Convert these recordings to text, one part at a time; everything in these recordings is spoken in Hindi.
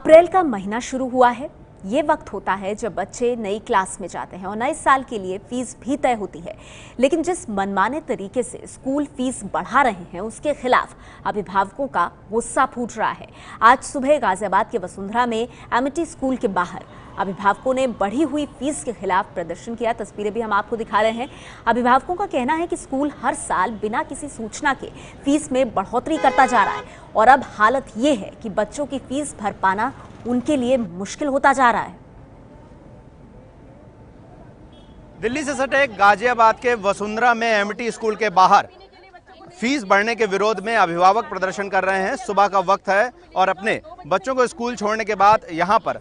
अप्रैल का महीना शुरू हुआ है। ये वक्त होता है जब बच्चे नई क्लास में जाते हैं और नए साल के लिए फीस भी तय होती है। लेकिन जिस मनमाने तरीके से स्कूल फीस बढ़ा रहे हैं उसके खिलाफ अभिभावकों का गुस्सा फूट रहा है। आज सुबह गाजियाबाद के वसुंधरा में एमिटी स्कूल के बाहर अभिभावकों ने बढ़ी हुई फीस के खिलाफ प्रदर्शन किया। तस्वीरें भी हम आपको दिखा रहे हैं। अभिभावकों का कहना है कि स्कूल हर साल बिना किसी सूचना के फीस में बढ़ोतरी करता जा रहा है और अब हालत ये है कि बच्चों की फीस भर पाना उनके लिए मुश्किल होता जा रहा है। दिल्ली से सटे गाजियाबाद के वसुंधरा में एमिटी स्कूल के बाहर फीस बढ़ने के विरोध में अभिभावक प्रदर्शन कर रहे हैं। सुबह का वक्त है और अपने बच्चों को स्कूल छोड़ने के बाद यहाँ पर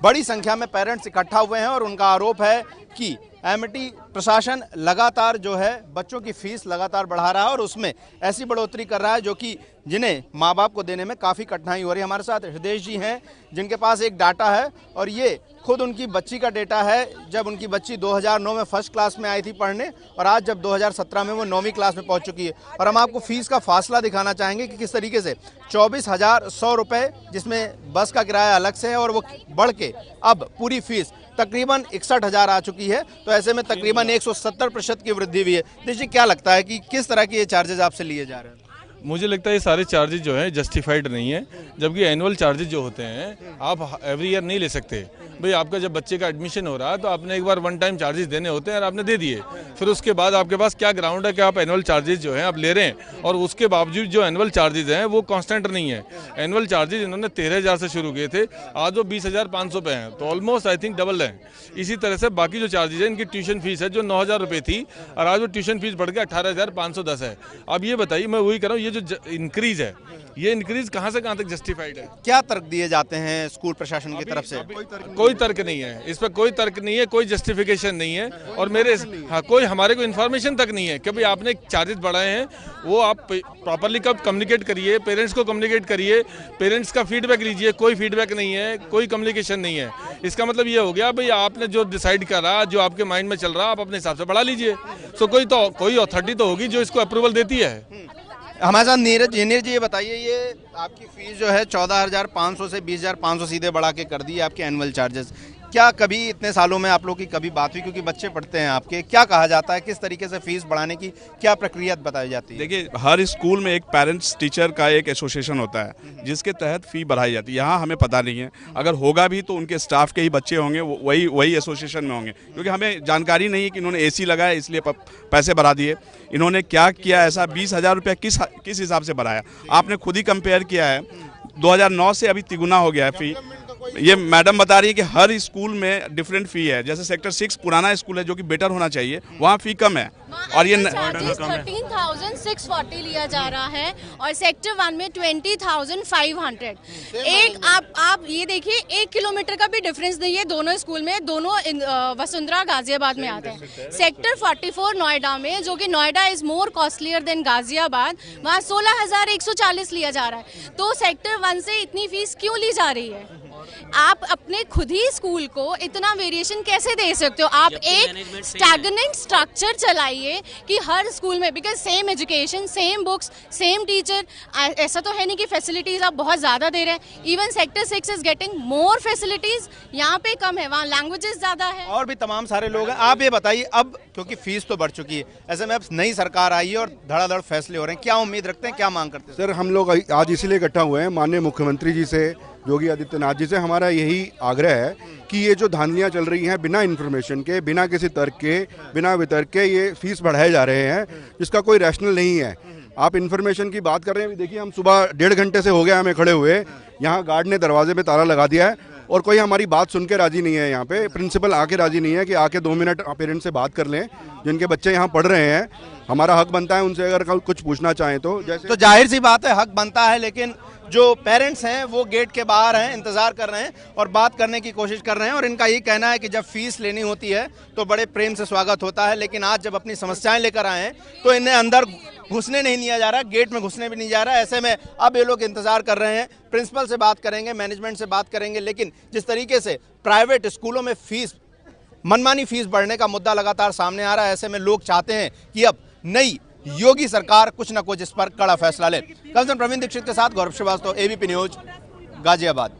बड़ी संख्या में पेरेंट्स इकट्ठा हुए हैं और उनका आरोप है कि एमिटी प्रशासन लगातार जो है बच्चों की फीस लगातार बढ़ा रहा है और उसमें ऐसी बढ़ोतरी कर रहा है जो कि जिन्हें माँ बाप को देने में काफ़ी कठिनाई हो रही है। हमारे साथ हृदय जी हैं जिनके पास एक डाटा है और ये खुद उनकी बच्ची का डेटा है। जब उनकी बच्ची 2009 में फर्स्ट क्लास में आई थी पढ़ने और आज जब 2017 में वो 9वीं क्लास में पहुंच चुकी है। और हम आपको फीस का फासला दिखाना चाहेंगे कि किस तरीके से 24,100 रुपये जिसमें बस का किराया अलग से है और वो बढ़ के अब पूरी फीस तकरीबन 61,000 आ चुकी है। तो ऐसे में तकरीबन 170% की वृद्धि हुई है। देखिए क्या लगता है कि किस तरह के ये चार्जेस आपसे लिए जा रहे हैं? मुझे लगता है ये सारे चार्जेस जो हैं जस्टिफाइड नहीं है, जबकि एनुअल चार्जेस जो होते हैं आप एवरी ईयर नहीं ले सकते। भाई आपका जब बच्चे का एडमिशन हो रहा है तो आपने एक बार वन टाइम चार्जेस देने होते हैं और आपने दे दिए, फिर उसके बाद आपके पास क्या ग्राउंड है कि आप एनुअल चार्जेस जो हैं आप ले रहे हैं और उसके बावजूद जो एनुअल चार्जेस हैं वो कांस्टेंट नहीं है। एनुअल चार्जेस इन्होंने 13,000 से शुरू किए थे, आज वो 20,500 पे हैं, तो ऑलमोस्ट आई थिंक डबल है। इसी तरह से बाकी जो चार्जेस है, इनकी ट्यूशन फीस है जो 9,000 रुपये थी और आज वो ट्यूशन फीस बढ़ के 18,510 है। अब ये बताइए, मैं वही कह रहा हूँ, ये जो इंक्रीज है ये इंक्रीज कहां से कहां तक जस्टिफाइड है? क्या तर्क दिए जाते हैं स्कूल प्रशासन की तरफ से? कोई तर्क नहीं है, इस पर कोई तर्क नहीं है, कोई जस्टिफिकेशन नहीं है और मेरे कोई हमारे को इन्फॉर्मेशन तक नहीं है कि भाई आपने चार्जेस बढ़ाए हैं, वो आप प्रॉपरली कब कम्युनिकेट करिए, पेरेंट्स को कम्युनिकेट करिए, पेरेंट्स का फीडबैक लीजिए। कोई फीडबैक नहीं है, कोई कम्युनिकेशन नहीं है। इसका मतलब ये हो गया भाई आपने जो डिसाइड करा, जो आपके माइंड में चल रहा, आप अपने हिसाब से बढ़ा लीजिए। सो कोई अथॉरिटी तो होगी जो इसको अप्रूवल देती है। हमारे साथ नीरज जी, ये बताइए, ये आपकी फीस जो है 14,500 से 20,500 सीधे बढ़ा के कर दी है आपके एनुअल चार्जेस। क्या कभी इतने सालों में आप लोग की कभी बात हुई, क्योंकि बच्चे पढ़ते हैं आपके, क्या कहा जाता है, किस तरीके से फीस बढ़ाने की क्या प्रक्रिया बताई जाती है? देखिए, हर स्कूल में एक पेरेंट्स टीचर का एक एसोसिएशन होता है जिसके तहत फ़ी बढ़ाई जाती है। यहाँ हमें पता नहीं है, अगर होगा भी तो उनके स्टाफ के ही बच्चे होंगे, वही एसोसिएशन में होंगे, क्योंकि हमें जानकारी नहीं है कि इन्होंने AC लगाया इसलिए पैसे बढ़ा दिए। इन्होंने क्या किया ऐसा? 20,000 रुपया किस हिसाब से बढ़ाया? आपने खुद ही कंपेयर किया है, 2009 से अभी तिगुना हो गया है फ़ी। ये मैडम बता रही है कि हर स्कूल में डिफरेंट फ़ी है। जैसे सेक्टर 6 पुराना स्कूल है जो कि बेटर होना चाहिए, वहाँ फ़ी कम है और ये 13,640 लिया जा रहा है और सेक्टर 1 में 20,500। एक आप ये देखिए, 1 किलोमीटर का भी डिफरेंस नहीं है दोनों स्कूल में। दोनों वसुंधरा गाजियाबाद में आते हैं। सेक्टर 44 नोएडा में, जो कि Noida is more costlier then Ghaziabad, वहाँ 16,140 लिया जा रहा है। तो सेक्टर 1 से इतनी फीस क्यों ली जा रही है? आप अपने खुद ही स्कूल को इतना वेरिएशन कैसे दे सकते हो? आप एक स्टैग्नेंट स्ट्रक्चर चलाइए कि हर स्कूल में, because same education, same books, same teacher. ऐसा तो है नहीं कि फैसिलिटीज आप बहुत ज़्यादा दे रहे हैं। Even sector 6 is getting more facilities, यहाँ पे कम है, वहाँ लैंग्वेजेस ज़्यादा है और भी तमाम सारे लोग हैं। आप ये बताइए, अब क्योंकि फीस तो बढ़ चुकी है, ऐसे में अब नई सरकार आई है और धड़ाधड़ फैसले हो रहे हैं, क्या उम्मीद रखते हैं, क्या मांग करते हैं? सर, हम लोग आज इसलिए इकट्ठा हुए हैं, माननीय मुख्यमंत्री जी से, योगी आदित्यनाथ जी से हमारा यही आग्रह है कि ये जो धांधलियाँ चल रही हैं बिना इन्फॉर्मेशन के, बिना किसी तर्क के, बिना वितर्क के ये फीस बढ़ाए जा रहे हैं, जिसका कोई रैशनल नहीं है। आप इन्फॉर्मेशन की बात कर रहे हैं, देखिए हम सुबह 1.5 घंटे से हो गया हमें खड़े हुए, यहाँ गार्ड ने दरवाजे पे ताला लगा दिया है और कोई हमारी बात सुन के राजी नहीं है। यहाँ पे प्रिंसिपल आके राजी नहीं है कि आके 2 मिनट पेरेंट्स से बात कर लें, जिनके बच्चे यहाँ पढ़ रहे हैं। हमारा हक बनता है उनसे अगर कुछ पूछना चाहें तो। जैसे तो जाहिर सी बात है, हक बनता है, लेकिन जो पेरेंट्स हैं वो गेट के बाहर हैं, इंतजार कर रहे हैं और बात करने की कोशिश कर रहे हैं। और इनका यही कहना है कि जब फीस लेनी होती है तो बड़े प्रेम से स्वागत होता है, लेकिन आज जब अपनी समस्याएं लेकर आए हैं तो इन्हें अंदर घुसने नहीं दिया जा रहा, गेट में घुसने भी नहीं जा रहा। ऐसे में अब ये लोग इंतजार कर रहे हैं, प्रिंसिपल से बात करेंगे, मैनेजमेंट से बात करेंगे। लेकिन जिस तरीके से प्राइवेट स्कूलों में फीस, मनमानी फीस बढ़ने का मुद्दा लगातार सामने आ रहा है, ऐसे में लोग चाहते हैं कि अब नई योगी सरकार कुछ न कुछ इस पर कड़ा फैसला ले। कल से प्रवीण दीक्षित के साथ गौरव श्रीवास्तव, ABP न्यूज, गाजियाबाद।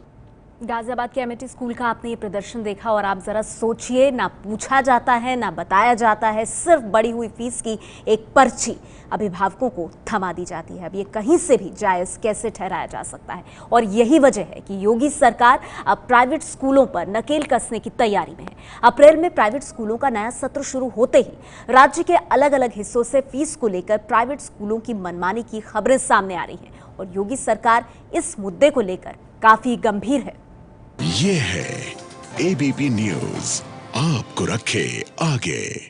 गाजियाबाद के एमिटी स्कूल का आपने ये प्रदर्शन देखा और आप जरा सोचिए, ना पूछा जाता है ना बताया जाता है, सिर्फ बढ़ी हुई फीस की एक पर्ची अभिभावकों को थमा दी जाती है। अब ये कहीं से भी जायज कैसे ठहराया जा सकता है? और यही वजह है कि योगी सरकार अब प्राइवेट स्कूलों पर नकेल कसने की तैयारी में है। अप्रैल में प्राइवेट स्कूलों का नया सत्र शुरू होते ही राज्य के अलग अलग हिस्सों से फीस को लेकर प्राइवेट स्कूलों की मनमानी की खबरें सामने आ रही हैं और योगी सरकार इस मुद्दे को लेकर काफी गंभीर है। ये है एबीपी न्यूज़, आपको रखे आगे।